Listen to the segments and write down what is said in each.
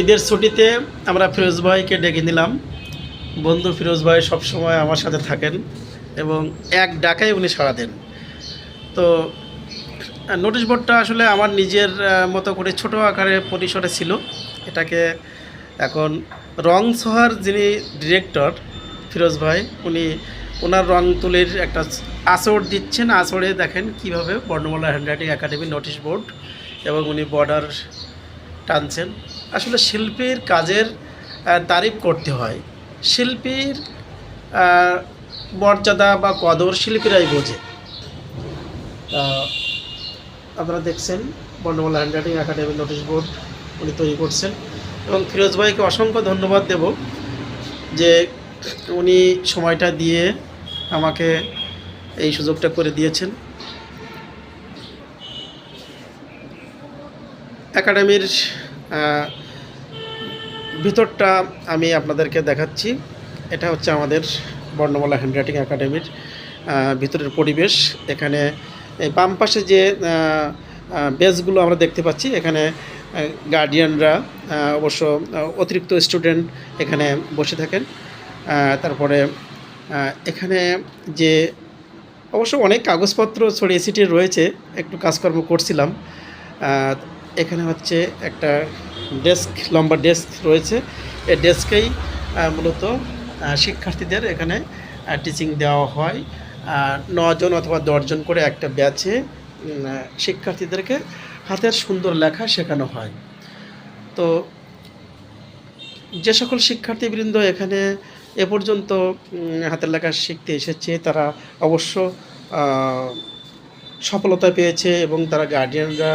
ঈদের ছুটিতে আমরা ফিরোজ ভাইকে ডেকে নিলাম। বন্ধু ফিরোজ ভাই সবসময় আমার সাথে থাকেন এবং এক ডাকায় উনি সাড়া দেন। তো নোটিশ বোর্ডটা আসলে আমার নিজের মতো করে ছোটো আকারে পরিসরে ছিল। এটাকে এখন রং ছোঁয়ার যিনি ডিরেক্টর ফিরোজ ভাই, উনি ওনার রং তুলির একটা আঁচড় দিচ্ছেন। আঁচড়ে দেখেন কীভাবে বর্ণমালা হ্যান্ডরাইটিং একাডেমি নোটিশ বোর্ড এবং উনি বর্ডার টানছেন। আসলে শিল্পীর কাজের তারিফ করতে হয়। শিল্পীর মর্যাদা বা কদর শিল্পীরাই বোঝে। আপনারা দেখছেন বর্ণমালা হ্যান্ডরাইটিং একাডেমি নোটিশ বোর্ড উনি তৈরি করছেন এবং ফিরোজ ভাইকে অসংখ্য ধন্যবাদ দেব যে উনি সময়টা দিয়ে আমাকে এই সুযোগটা করে দিয়েছেন। একাডেমির ভিতরটা আমি আপনাদেরকে দেখাচ্ছি। এটা হচ্ছে আমাদের বর্ণমালা হ্যান্ডরাইটিং একাডেমির ভিতরের পরিবেশ। এখানে এই বাম পাশে যে বেঞ্চগুলো আমরা দেখতে পাচ্ছি, এখানে গার্ডিয়ানরা অবশ্য অতিরিক্ত স্টুডেন্ট এখানে বসে থাকেন। তারপরে এখানে যে অবশ্য অনেক কাগজপত্র ছড়িয়ে ছিটিয়ে রয়েছে, একটু কাজকর্ম করছিলাম। এখানে হচ্ছে একটা ডেস্ক, লম্বা ডেস্ক রয়েছে। এই ডেস্কেই মূলত শিক্ষার্থীদের এখানে টিচিং দেওয়া হয়। 9 জন অথবা 10 জন করে একটা ব্যাচে শিক্ষার্থীদেরকে হাতের সুন্দর লেখা শেখানো হয়। তো যে সকল শিক্ষার্থীবৃন্দ এখানে এ পর্যন্ত হাতের লেখা শিখতে এসেছে, তারা অবশ্য সফলতা পেয়েছে এবং তারা গার্ডিয়ানরা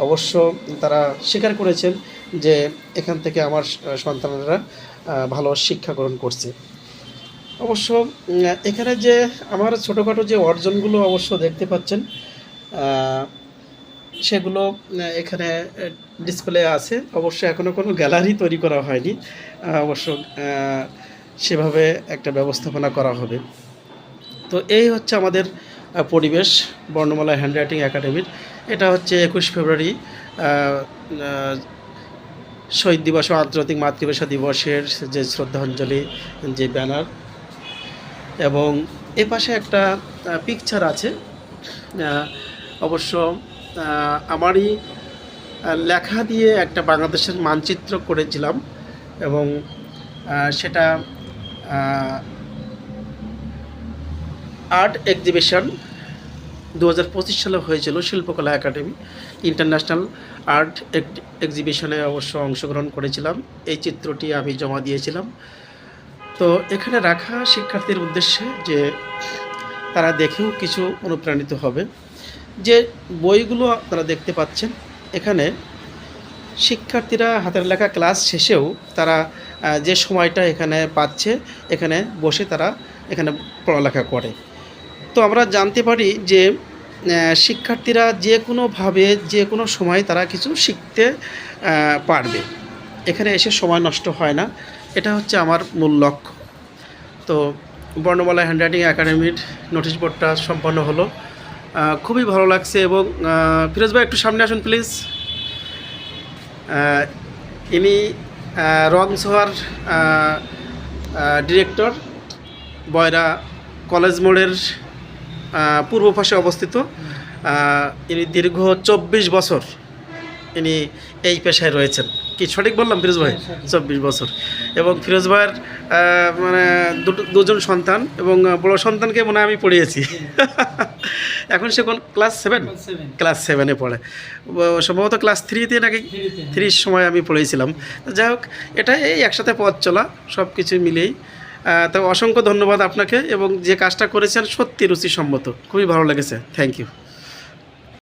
অবশ্য তারা স্বীকার করেছেন যে এখান থেকে আমার সন্তানেরা ভালো শিক্ষা গ্রহণ করছে। অবশ্য এখানে যে আমার ছোটোখাটো যে অর্জনগুলো অবশ্য দেখতে পাচ্ছেন, সেগুলো এখানে ডিসপ্লে আছে। অবশ্য এখনও কোনো গ্যালারি তৈরি করা হয়নি, অবশ্য সেভাবে একটা ব্যবস্থাপনা করা হবে। তো এই হচ্ছে আমাদের পরিবেশ বর্ণমালা হ্যান্ডরাইটিং একাডেমির। এটা হচ্ছে 21 ফেব্রুয়ারি শহীদ দিবস ও আন্তর্জাতিক মাতৃভাষা দিবসের যে শ্রদ্ধাঞ্জলি যে ব্যানার, এবং এ পাশে একটা পিকচার আছে। অবশ্য আমারই লেখা দিয়ে একটা বাংলাদেশের মানচিত্র করেছিলাম এবং সেটা আর্ট এক্সিবিশন 2025 সালে হয়েছিল শিল্পকলা একাডেমি ইন্টারন্যাশনাল আর্ট এক্সিবিশনে অবশ্য অংশগ্রহণ করেছিলাম। এই চিত্রটি আমি জমা দিয়েছিলাম। তো এখানে রাখা শিক্ষার্থীর উদ্দেশ্যে যে তারা দেখেও কিছু অনুপ্রাণিত হবে। যে বইগুলো আপনারা দেখতে পাচ্ছেন, এখানে শিক্ষার্থীরা হাতের লেখা ক্লাস শেষেও তারা যে সময়টা এখানে পাচ্ছে, এখানে বসে তারা এখানে পড়ালেখা করে। তো আমরা জানতে পারি যে শিক্ষার্থীরা যে কোনোভাবে যে কোনো সময় তারা কিছু শিখতে পারবে, এখানে এসে সময় নষ্ট হয় না। এটা হচ্ছে আমার মূল লক্ষ্য। তো বর্ণমালা হ্যান্ডরাইটিং একাডেমির নোটিশ বোর্ডটা সম্পন্ন হলো, খুবই ভালো লাগছে। এবং ফিরোজ ভাই একটু সামনে আসুন প্লিজ। ইনি রং ছোঁয়ার ডিরেক্টর, বয়রা কলেজ মোড়ের পূর্ব পাশে অবস্থিত। ইনি দীর্ঘ 24 বছর ইনি এই পেশায় রয়েছেন। কি সঠিক বললাম ফিরোজ ভাই? 24 বছর। এবং ফিরোজ ভাইয়ের মানে দুজন সন্তান, এবং বড় সন্তানকে মনে হয় আমি পড়িয়েছি। এখন সে কোন ক্লাস 7? ক্লাস 7-এ পড়ে। সম্ভবত ক্লাস 3-তে নাকি 3 সময় আমি পড়েছিলাম। যাই হোক, এটা এই একসাথে পথ চলা, সব কিছু মিলেই। তো অসংখ্য ধন্যবাদ আপনাকে, এবং যে কাজটা করেছেন সত্যি রুচিসম্মত, খুবই ভালো লেগেছে। Thank you.